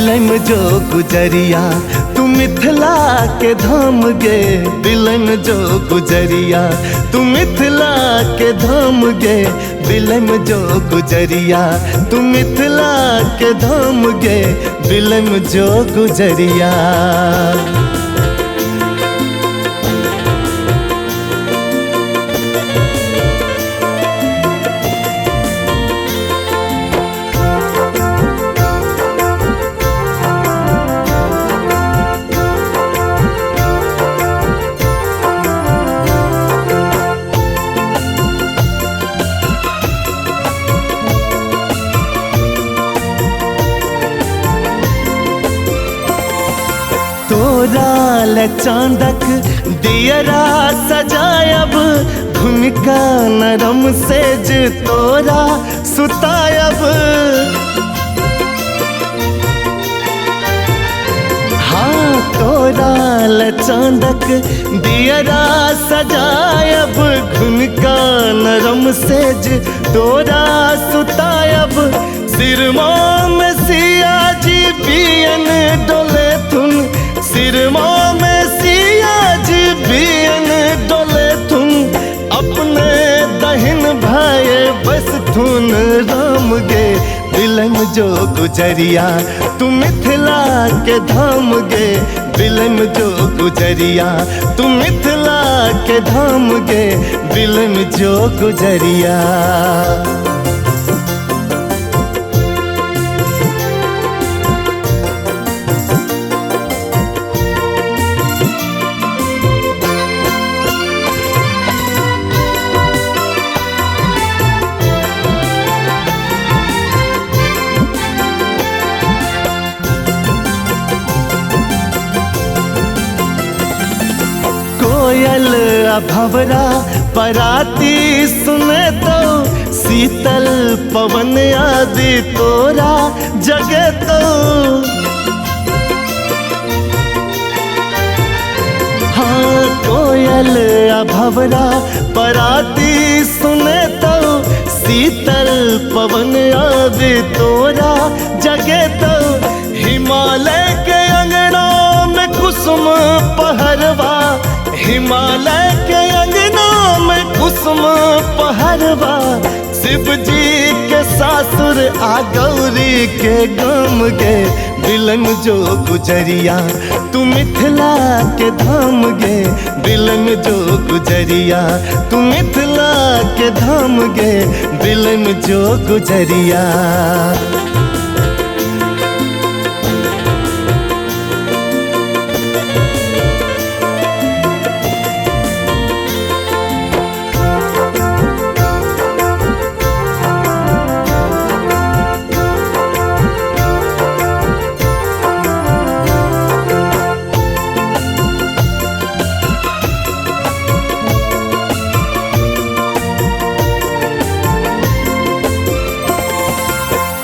बिलम जो गुजरिया तू मिथिला के धाम गे, बिलम जो गुजरिया तू मिथिला के धाम गे, बिलम जो गुजरिया तू मिथिला के धाम गे, बिलम जो गुजरिया। तोरा ले चांदक दियरा सजायब, भूमिका नरम सेज तोरा सुतायब। हाँ तोरा ले चांदक दियरा सजायब, भूमिका नरम सेज तोरा सुतायब। सिरमा में सिया जी बियन डोले थुन, सिरमा में सिया जी बियन डोले थुन, अपने दहिन भाई बस थुन राम गे, बिलम जो गुजरिया तू मिथिला के धाम गे, बिलम जो गुजरिया तू मिथिला के धाम गे, बिलम जो गुजरिया। कोयल भंवरा पराती सुने तो, शीतल पवन आदि तोरा जगे तो। हाँ कोयल भंवरा पराती सुने तो, शीतल पवन आदि तोरा जगे तो। हिमालय के अंगना में कुसुम पहरवा, हिमालय के अंगना में कुसुम पहरवा। शिव जी के सासुर आ गौरी के गाम गे, बिलम जो गुजरिया तू मिथिला के धाम गे, बिलम जो गुजरिया तू मिथिला के धाम गे, बिलम जो गुजरिया।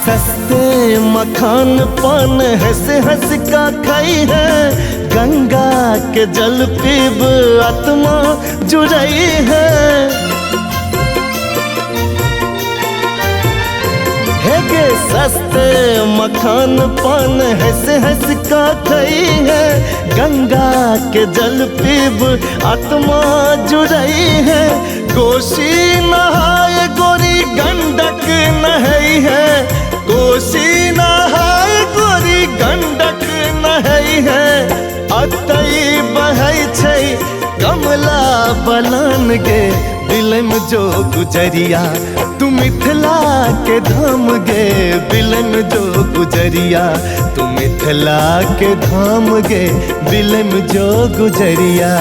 सस्ते मखान पान हंस हंस का खाई है, गंगा के जल पीब आत्मा जुड़ई है। हे गे सस्ते मखान पान हंस हंस का खाई है, गंगा के जल पीब आत्मा जुड़ई है। कोसी नहाय गोरी गंडक नहई है, कोसी नहाय गोरी गंडक नहई है। अतई बहई छै कमला बलान गे, बिलम जो गुजरिया तू मिथिला के धाम गे, बिलम जो गुजरिया तू मिथिला के धाम गे, बिलम जो गुजरिया।